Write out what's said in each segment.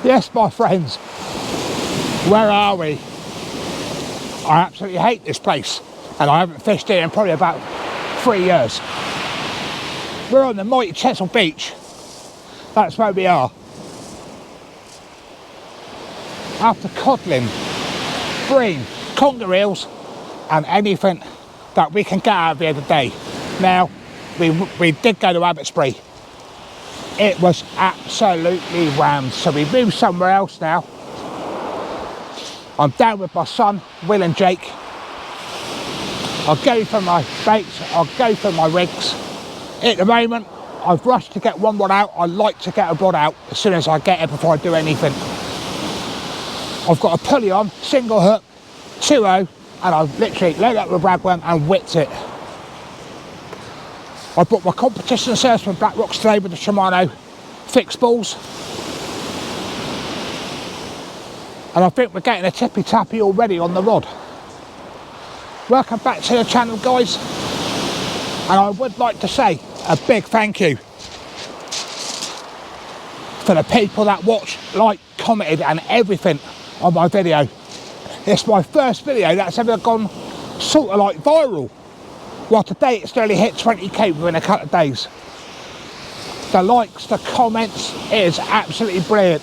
Yes, my friends, where are we? I absolutely hate this place, and I haven't fished here in probably about 3 years. We're on the mighty Chesil beach. That's where we are. After codling, bream, conger eels, and anything that we can get out of here today. Now, we did go to Abbotsbury. It was absolutely rammed, so we moved somewhere else now. I'm down with my son, Will and Jake. I'll go for my baits, I'll go for my rigs. At the moment, I've rushed to get one rod out. I like to get a rod out as soon as I get it before I do anything. I've got a pulley on, single hook, 2-0, and I've literally loaded up with ragworm and whipped it. I bought my competition service from Black Rocks today with the Shimano fixed balls. And I think we're getting a tippy tappy already on the rod. Welcome back to the channel, guys. And I would like to say a big thank you for the people that watch, like, commented and everything on my video. It's my first video that's ever gone sort of like viral. Well, today it's nearly hit 20k within a couple of days. The likes, the comments, it is absolutely brilliant.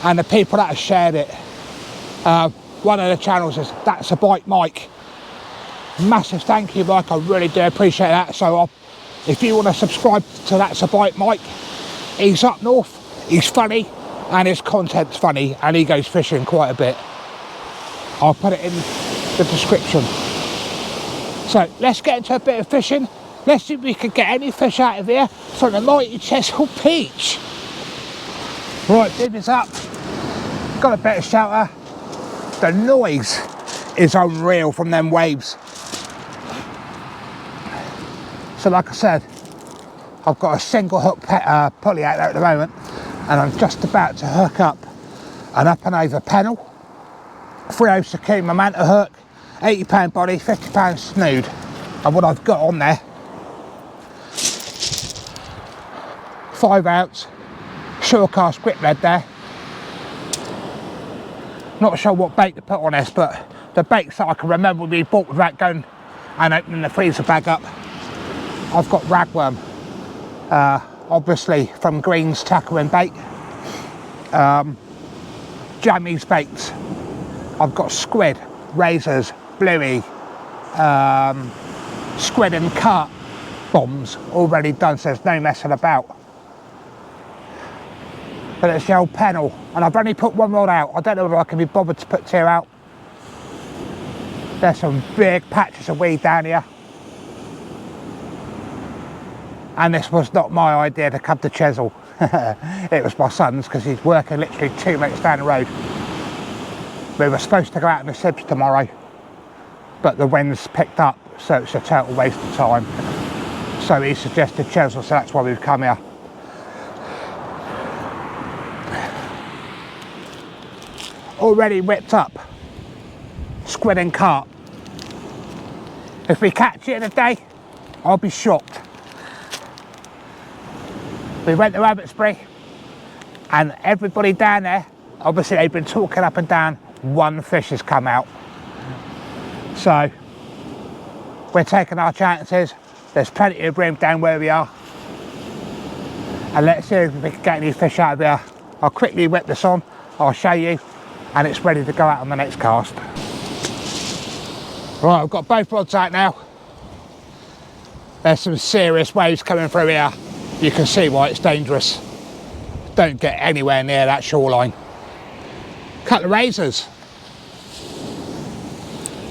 And the people that have shared it. One of the channels is That's a Bite Mike. Massive thank you, Mike, I really do appreciate that. So if you want to subscribe to That's a Bite Mike, he's up north, he's funny, and his content's funny, and he goes fishing quite a bit. I'll put it in the description. So let's get into a bit of fishing. Let's see if we can get any fish out of here from the mighty Chesil beach. Right, bib is up. Got a bit of shelter. The noise is unreal from them waves. So like I said, I've got a single hook pulley out there at the moment, and I'm just about to hook up an up and over pennel, 3/0 Sakuma manta hook, 80 pound body, 50 pound snood. And what I've got on there, 5-ounce Surecast grip lead there. Not sure what bait to put on this, but the baits that I can remember we bought without going and opening the freezer bag up. I've got ragworm, obviously from Green's Tackle and Bait, Jammy's baits. I've got squid, razors, bluey, squid and carp bombs already done, so there's no messing about. But it's the old pennel, and I've only put one rod out. I don't know whether I can be bothered to put 2 out. There's some big patches of weed down here. And this was not my idea to come to Chesil. It was my son's, because he's working literally 2 minutes down the road. We were supposed to go out in the Sibs tomorrow, but the wind's picked up, so it's a total waste of time. So he suggested Chesil, so that's why we've come here. Already whipped up squid and carp. If we catch it today, I'll be shocked. We went to Abbotsbury, and everybody down there, obviously they've been talking up and down, one fish has come out. So we're taking our chances. There's plenty of room down where we are, and let's see if we can get any fish out of here. I'll quickly whip this on, I'll show you, and it's ready to go out on the next cast. Right, I've got both rods out now. There's some serious waves coming through here. You can see why it's dangerous. Don't get anywhere near that shoreline. Couple of razors.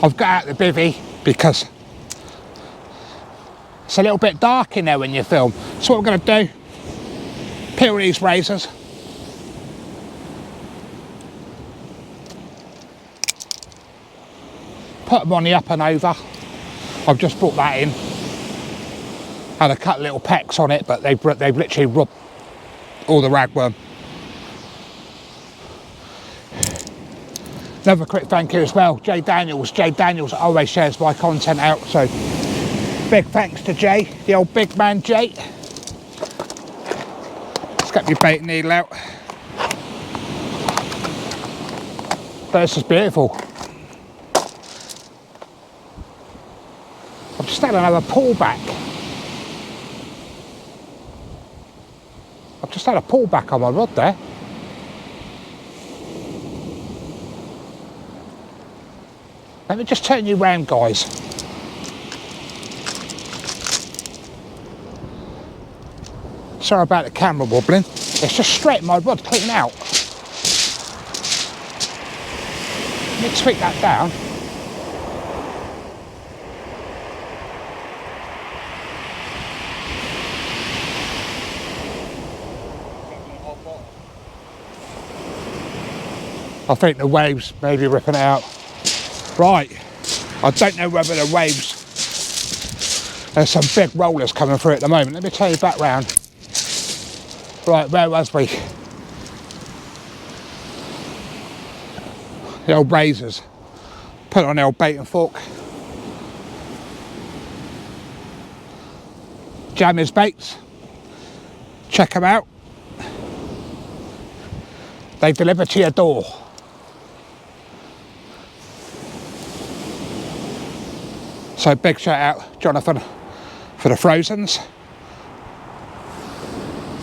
I've got out the bivvy because it's a little bit dark in there when you film. So what I'm going to do, peel these razors. Put them on the up and over. I've just brought that in. Had a couple of little pecks on it, but they've literally rubbed all the ragworm. Another quick thank you as well, Jay Daniels. Jay Daniels always shares my content out, so big thanks to Jay, the old big man Jay. Let's get your bait needle out. But this is beautiful. I've just had another pullback. I've just had a pullback on my rod there. Let me just turn you round, guys. Sorry about the camera wobbling. It's just straightened my rod clean out. Let me tweak that down. I think the waves may be ripping it out. Right, I don't know whether the waves, there's some big rollers coming through at the moment. Let me turn you back round. Right, where was we? The old razors. Put on the old bait and fork. Jammers baits. Check them out. They deliver to your door. So big shout out, Jonathan, for the Frozens.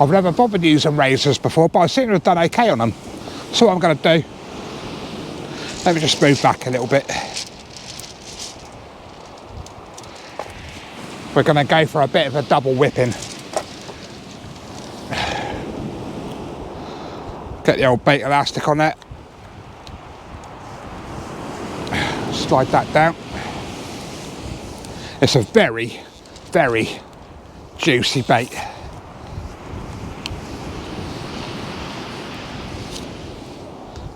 I've never bothered using razors before, but I seem to have done okay on them. So what I'm going to do, let me just move back a little bit. We're going to go for a bit of a double whipping. Get the old bait elastic on that. Slide that down. It's a very, very juicy bait.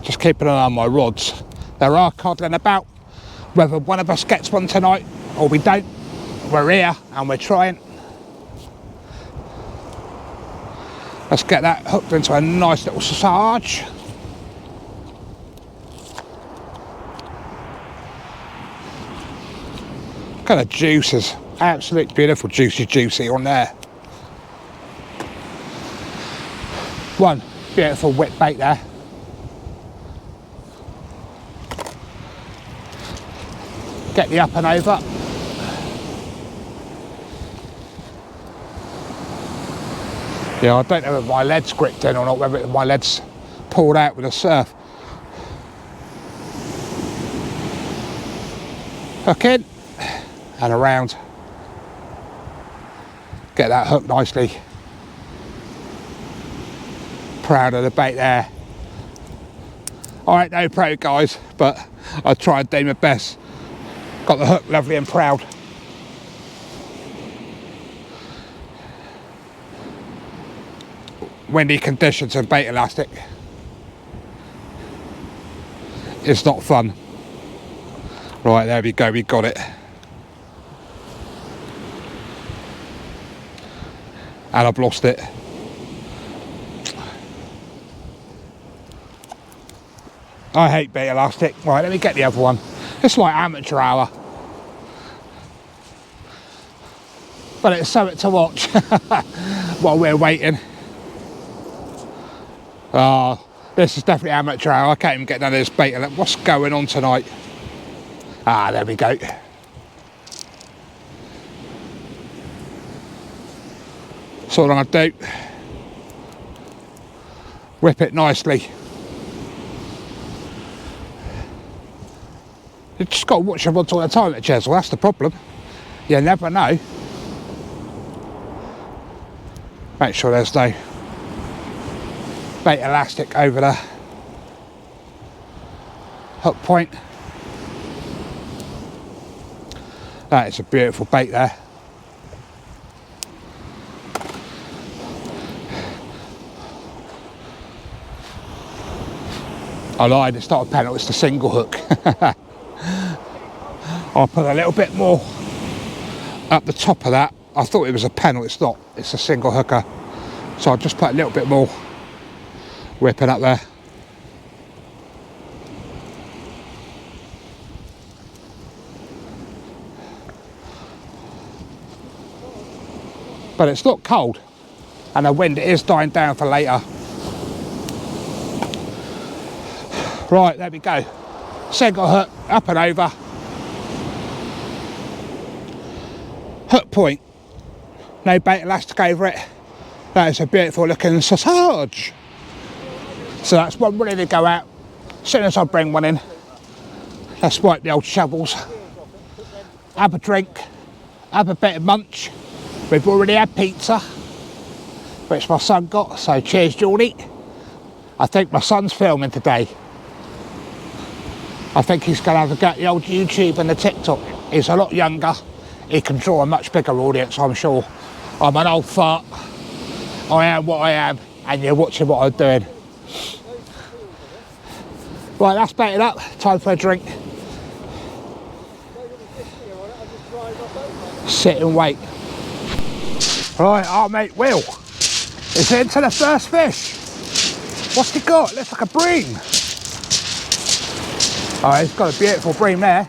Just keeping an eye on my rods. There are codling about. Whether one of us gets one tonight or we don't, we're here and we're trying. Let's get that hooked into a nice little sarge. Look at the juices. Absolute beautiful juicy on there. One beautiful whip bait there. Get the up and over. Yeah, I don't know if my lead's gripped in or not, whether my lead's pulled out with the surf. Hook in and around. Get that hooked nicely. Proud of the bait there. I ain't no pro, guys, but I tried to do my best. Got the hook lovely and proud. Windy conditions and bait elastic. It's not fun. Right, there we go, we got it. And I've lost it. I hate bait elastic. Right, let me get the other one. It's like amateur hour. But it's something to watch while we're waiting. Oh, this is definitely amateur hour. I can't even get none of this bait. What's going on tonight? Ah, there we go. So what I'm going to do, whip it nicely. You just got to watch your rods all the time at Chesil, that's the problem. You never know. Make sure there's no bait elastic over the hook point. That is a beautiful bait there. I lied, it's not a pennant, it's the single hook. I'll put a little bit more up the top of that. I thought it was a pennant, it's not, it's a single hooker. So I'll just put a little bit more whipping up there. But it's not cold, and the wind is dying down for later. Right, there we go. single hook, up and over. Hook point, no bait elastic over it. That is a beautiful looking sausage. So that's one ready to go out. As soon as I bring one in, let's wipe the old shovels, have a drink, have a bit of munch. We've already had pizza, which my son got, so cheers Geordie. I think my son's filming today. I think he's going to have a go at the old YouTube and the TikTok. He's a lot younger, he can draw a much bigger audience, I'm sure. I'm an old fart, I am what I am, and you're watching what I'm doing. Right, that's baited up, time for a drink. Sit and wait. Right, our mate Will is into the first fish. What's he got? Looks like a bream. Oh, he's got a beautiful bream there.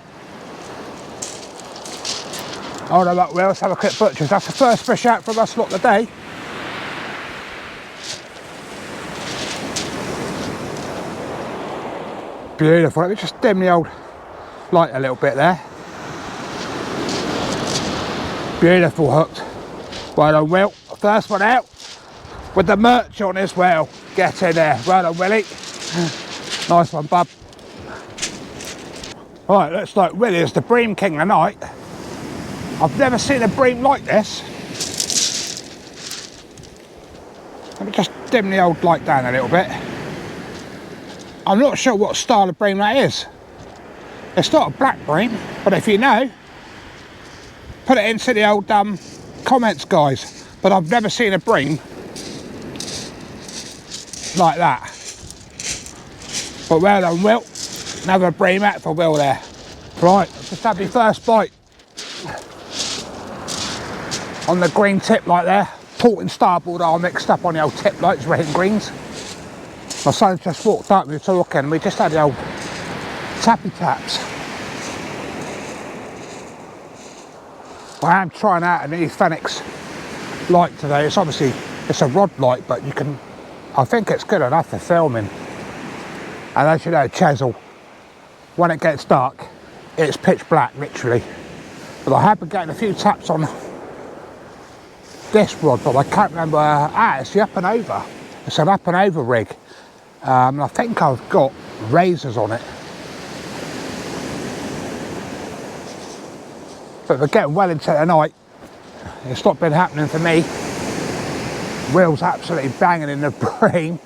Hold on up, Will, let's have a quick butchers. That's the first fish out from us lot today. Beautiful. Let me just dim the old light a little bit there. Beautiful hooked. Well done, Will. First one out with the merch on as well. Get in there. Well done, Willie. Nice one, bub. Right, looks like Willie is the bream king tonight. I've never seen a bream like this. Let me just dim the old light down a little bit. I'm not sure what style of bream that is. It's not a black bream, but if you know, put it into the old comments, guys. But I've never seen a bream like that. But well done, Will. Another bream out for Will there. Right, just had my first bite on the green tip light there. Port and starboard are mixed up on the old tip lights, red and greens. My son just walked up, we were talking, and we just had the old tappy taps. I am trying out a new Fenix light today. It's obviously, it's a rod light, but you can, I think it's good enough for filming. And as you know, Chesil, when it gets dark, it's pitch black, literally. But I have been getting a few taps on this rod, but I can't remember, it's the up and over. It's an up and over rig. And I think I've got razors on it. But we're getting well into the night. It's not been happening for me. Will's absolutely banging in the bream.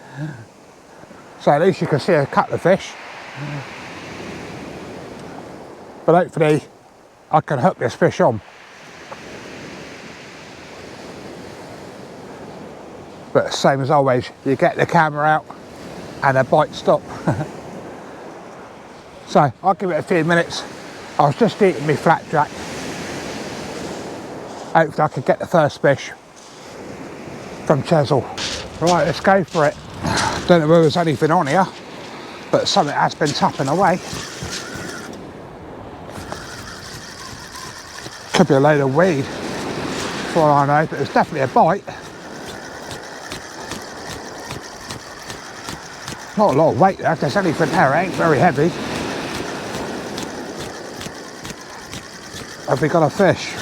So at least you can see a couple of fish. But hopefully I can hook this fish on. But same as always, you get the camera out and a bite stop. So I'll give it a few minutes. I was just eating my flapjack. Hopefully I could get the first fish from Chesil. Right, let's go for it. Don't know whether there's anything on here, but something has been tapping away. Could be a load of weed, for all I know, but there's definitely a bite. Not a lot of weight there. If there's anything there, it ain't very heavy. Have we got a fish?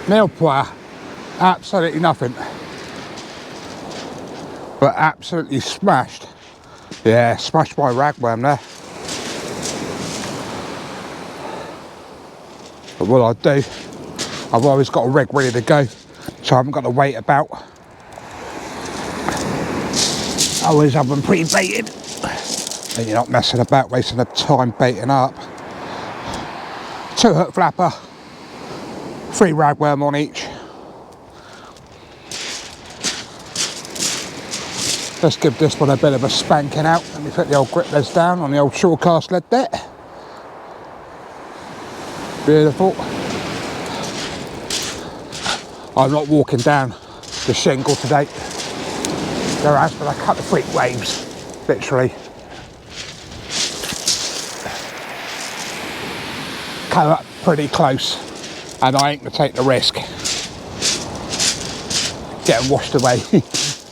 Milpois, absolutely nothing. But absolutely smashed. Yeah, smashed by ragworm there. But what I'll do, I've always got a rig ready to go, so I haven't got to wait about. I always have them pre-baited, and you're not messing about, wasting the time baiting up. 2 hook flapper, 3 ragworm on each. Let's give this one a bit of a spanking out. Let me put the old grip leads down on the old shore cast lead there. Beautiful. I'm not walking down the shingle today. There has been a couple of freak waves. literally came up pretty close, and I ain't gonna take the risk getting washed away. It's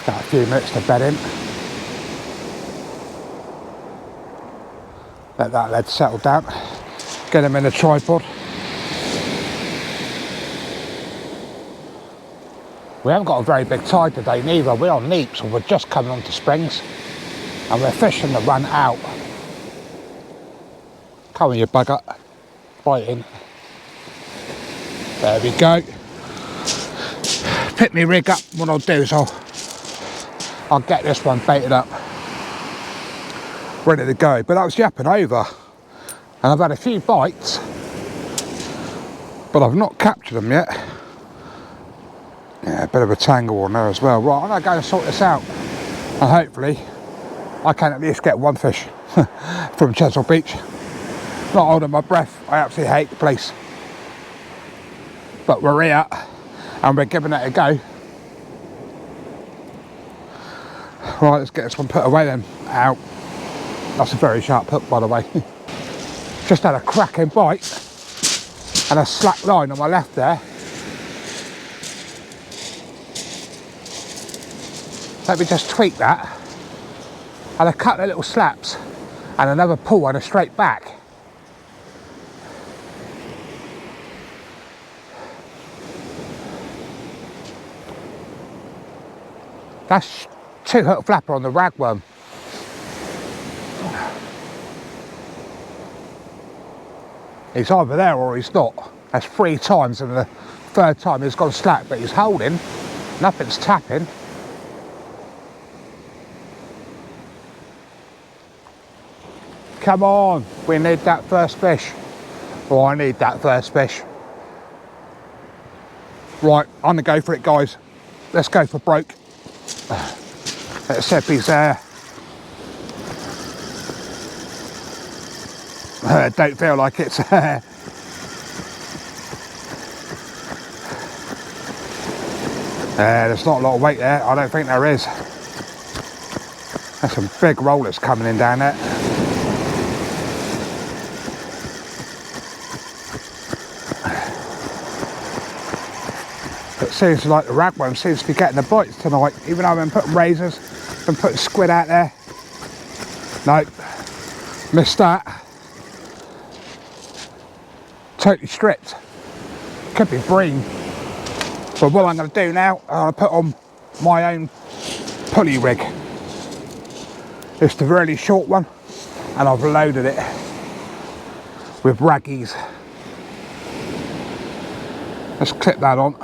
got a few minutes to bed in. Let that lead settle down. Get them in the tripod. We haven't got a very big tide today neither. We're on neaps, or we're just coming onto springs, and we're fishing the run out. Come on, you bugger. Right in. There we go. Pick me rig up. What I'll do is I'll get this one baited up, ready to go. But that was yapping over, and I've had a few bites, but I've not captured them yet. Yeah, a bit of a tangle on there as well. Right, I'm going to go and sort this out, and hopefully I can at least get one fish from Chesil Beach. Not holding my breath, I absolutely hate the place. But we're here, and we're giving it a go. Right, let's get this one put away then. Ow. That's a very sharp hook, by the way. Just had a cracking bite, and a slack line on my left there. Let me just tweak that. And a couple of little slaps and another pull and a straight back. That's 2 hook flapper on the ragworm. He's either there or he's not. That's 3 times, and the 3rd time he's gone slack, but he's holding. Nothing's tapping. Come on, we need that first fish. Oh, I need that first fish. Right, I'm gonna go for it, guys. Let's go for broke. Let's see if he's there. Don't feel like it's there. There's not a lot of weight there. I don't think there is. There's some big rollers coming in down there. It seems like the ragworm seems to be getting the bites tonight, even though I've been putting razors, been putting squid out there. Nope, missed that. Totally stripped. Could be bream. But what I'm going to do now, I'm going to put on my own pulley rig. It's the really short one, and I've loaded it with raggies. Let's clip that on.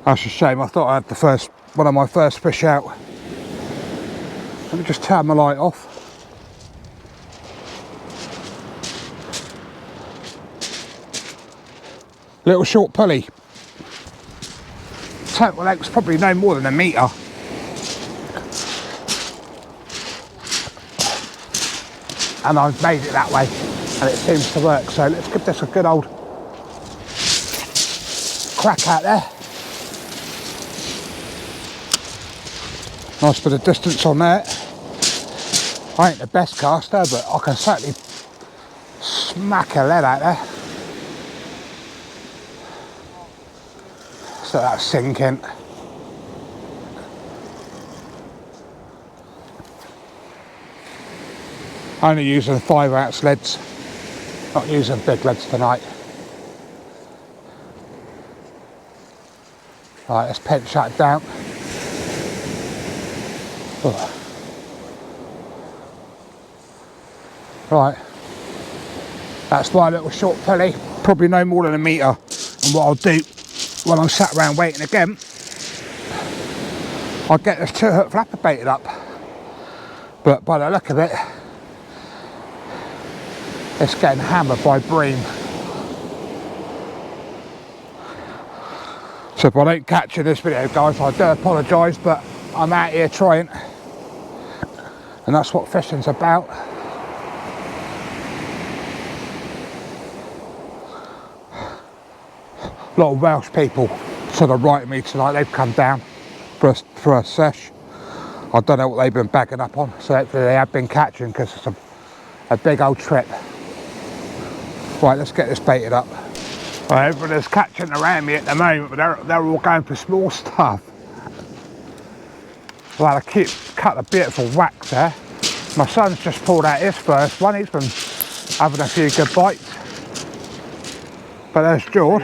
That's a shame, I thought I had one of my first fish out. Let me just turn my light off. Little short pulley. Total length's probably no more than 1 metre. And I've made it that way, and it seems to work. So let's give this a good old crack out there. Nice bit of distance on there. I ain't the best caster, but I can certainly smack a lead out there. So that's sinking. Only using 5-ounce leads, not using big leads tonight. Right, let's pinch that down. Oh. Right, that's my little short pulley, probably no more than 1 metre. And what I'll do when I'm sat around waiting again, I'll get this 2 hook flapper baited up. But by the look of it, it's getting hammered by bream. So if I don't catch you in this video, guys, I do apologise, but I'm out here trying. And that's what fishing's about. A lot of Welsh people to the right of me tonight. They've come down for a sesh. I don't know what they've been backing up on, so hopefully they have been catching, because it's a big old trip. Right, let's get this baited up. Right, everybody's catching around me at the moment, but they're all going for small stuff. Well, I keep cut a beautiful whack there. My son's just pulled out his first one. He's been having a few good bites. But there's George.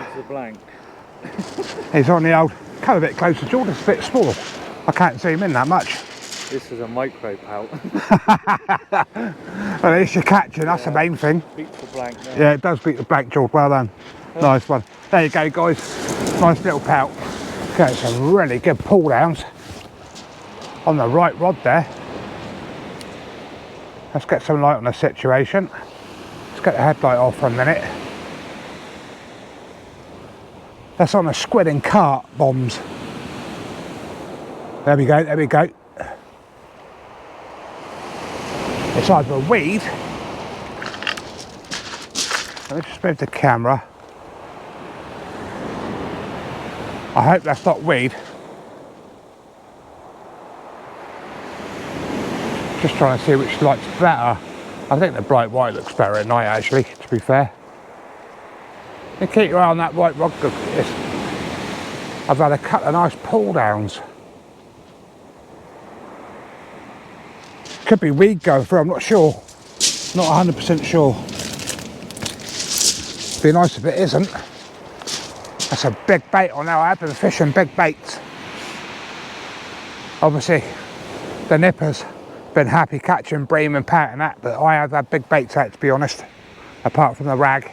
He's on the old, come a bit closer. George is a bit small. I can't see him in that much. This is a micro pout. Well, at least you're catching, that's the main thing. Beats the blank. Yeah, it does beat the blank, George. Well done. Nice one. There you go, guys. Nice little pout. Okay, some really good pull downs on the right rod there. Let's get some light on the situation. Let's get the headlight off for a minute. That's on a squid and carp bombs. There we go, there we go. It's either a weed. Let me just move the camera. I hope that's not weed. Just trying to see which light's better. I think the bright white looks better at night, actually, to be fair. You keep your eye on that white rod. I've had a couple of nice pull downs. Could be weed going through, I'm not sure. Not 100% sure. Be nice if it isn't. That's a big bait on now. I have been fishing big baits. Obviously, the nippers been happy catching bream and pout and that, but I have had big baits out, to be honest, apart from the rag.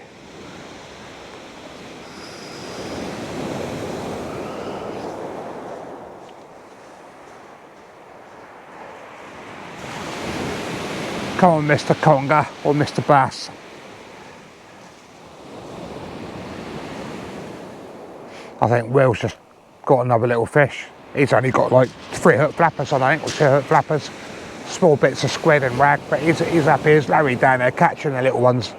Come on, Mr. Conger or Mr. Bass. I think Will's just got another little fish. He's only got like 3 hook flappers on, I think, or 2 hook flappers. Small bits of squid and rag, but he's happy. There's Larry down there catching the little ones.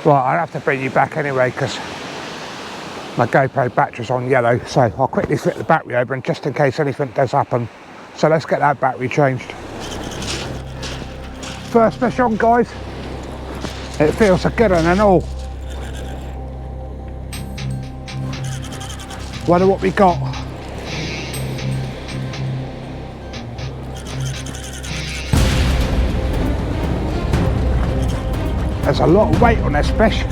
Right, I'll have to bring you back anyway, because my GoPro battery's on yellow, so I'll quickly flip the battery over, and just in case anything does happen. So let's get that battery changed. First fish on, guys. It feels a good one and all. Wonder what we got. There's a lot of weight on this fish.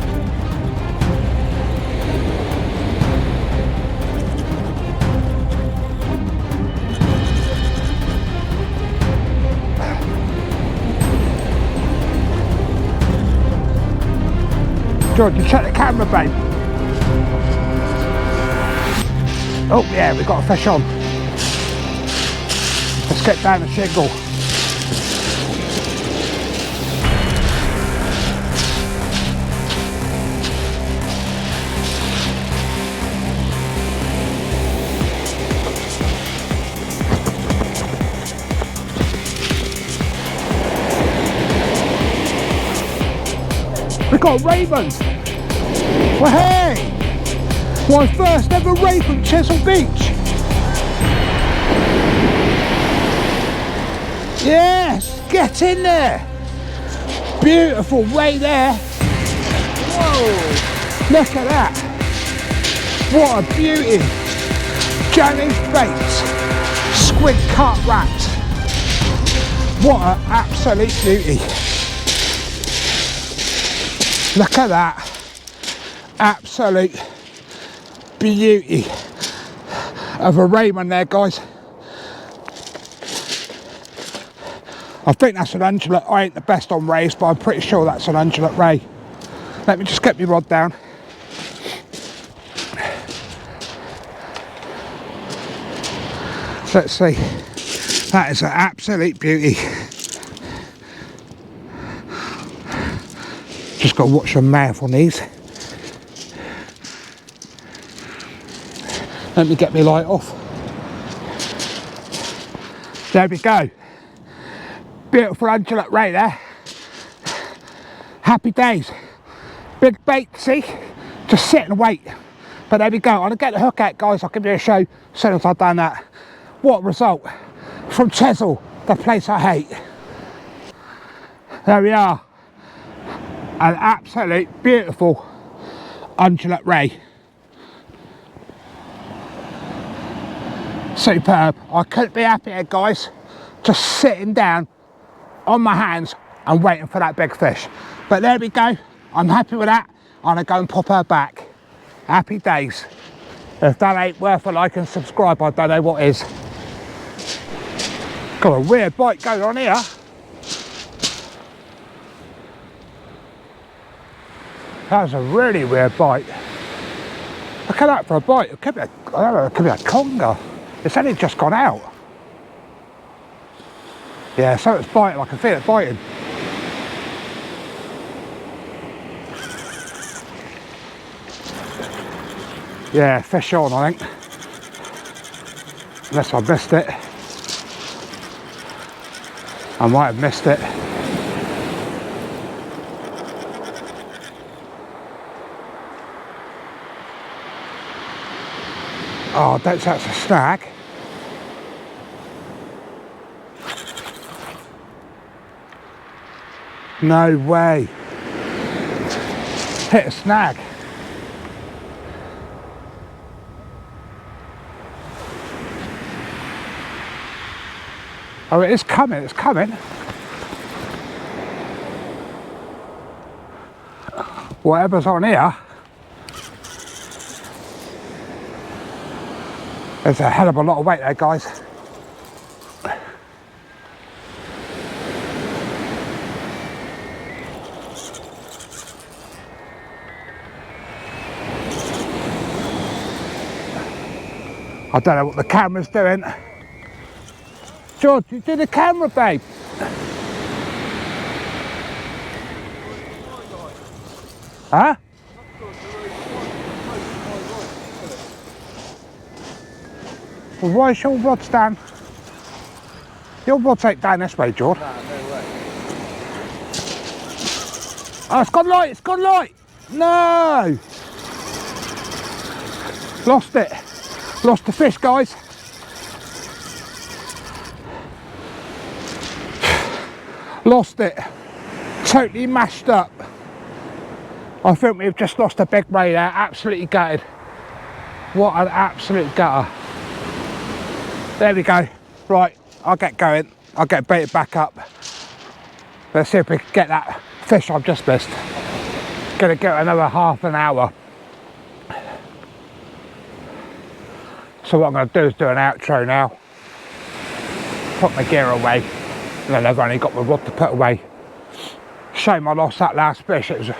George, you check the camera, babe. Oh yeah, we've got a fish on. Let's get down the shingle. We got ravens. Well, hey, my first ever ray from Chesil Beach. Yes, get in there. Beautiful ray there. Whoa, look at that. What a beauty. Johnny's baits, squid cut rat. What an absolute beauty. Look at that, absolute beauty of a Raymond there, guys. I think that's an undulate. I ain't the best on rays, but I'm pretty sure that's an undulate ray. Let me just get my rod down. So let's see, that is an absolute beauty. Just got to watch your mouth on these. Let me get my light off. There we go. Beautiful undulate ray there. Happy days. Big bait, see? Just sit and wait. But there we go. I'm going to get the hook out, guys. I'll give you a show as soon as I've done that. What result from Chesil, the place I hate. There we are. An absolute beautiful undulate ray. Superb. I couldn't be happier, guys. Just sitting down on my hands and waiting for that big fish. But there we go. I'm happy with that. I'm going to go and pop her back. Happy days. If that ain't worth a like and subscribe, I don't know what is. Got a weird bite going on here. That was a really weird bite. Look at that for a bite. It could be a, I don't know, it could be a conger. It's only just gone out. Yeah, so it's biting. I can feel it biting. Yeah, fish on, I think. Unless I missed it. I might have missed it. Oh, that's a snag. No way. Hit a snag. Oh, it is coming, it's coming. Whatever's on here. There's a hell of a lot of weight there, guys. I don't know what the camera's doing. George, you do the camera, babe. Huh? Well, why is your rod down? Your rod's ain't down this way, George. Nah, no way. Oh, it's gone light, it's gone light. No! Lost it. Lost the fish, guys. Lost it. Totally mashed up. I think we've just lost a big ray there. Absolutely gutted. What an absolute gutter. There we go. Right, I'll get going. I'll get baited back up. Let's see if we can get that fish I've just missed. Gonna get another half an hour. So what I'm going to do is do an outro now. Put my gear away. And then I've only got my rod to put away. Shame I lost that last fish. It was a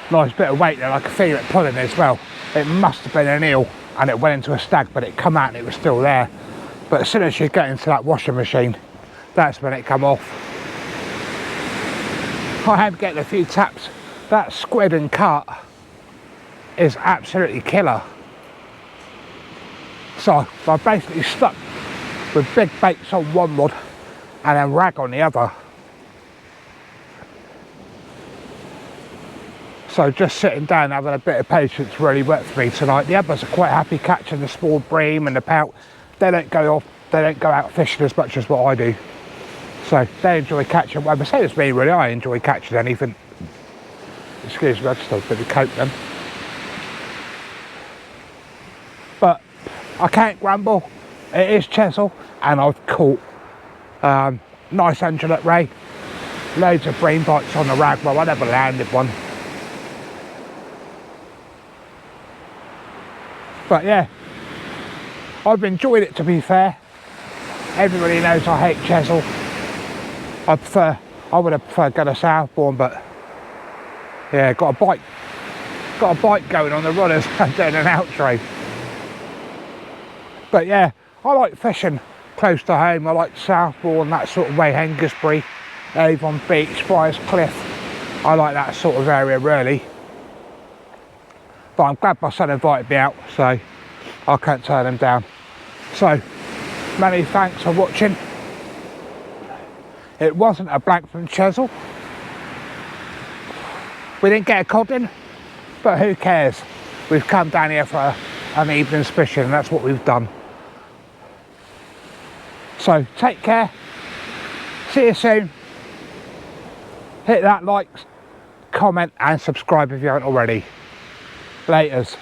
nice bit of weight there. I could feel it pulling as well. It must have been an eel and it went into a stag, but it come out and it was still there. But as soon as you get into that washing machine, that's when it come off. I am getting a few taps. That squid and cut is absolutely killer. So I'm basically stuck with big baits on one rod and then rag on the other. So just sitting down having a bit of patience really worked for me tonight. The others are quite happy catching the small bream and the pout. They don't go out fishing as much as what I do. So they enjoy catching, well, the same as me really, I enjoy catching anything. Excuse me, I just have a bit of coke then. But I can't grumble. It is Chesil and I've caught nice undulate ray. Loads of bream bites on the rag. Well, I never landed one. But yeah, I've enjoyed it, to be fair. Everybody knows I hate Chesil. I would have preferred going to Southbourne, but yeah, got a bite going on the runners and doing an outro. But yeah, I like fishing close to home. I like Southbourne, that sort of way, Hengistbury, Avon Beach, Friars Cliff. I like that sort of area really. But I'm glad my son invited me out, so I can't turn him down. So, many thanks for watching. It wasn't a blank from Chesil. We didn't get a codling, But who cares? We've come down here for an evening's fishing, and that's what we've done. So take care. See you soon. Hit that like, comment and subscribe if you haven't already. Laters.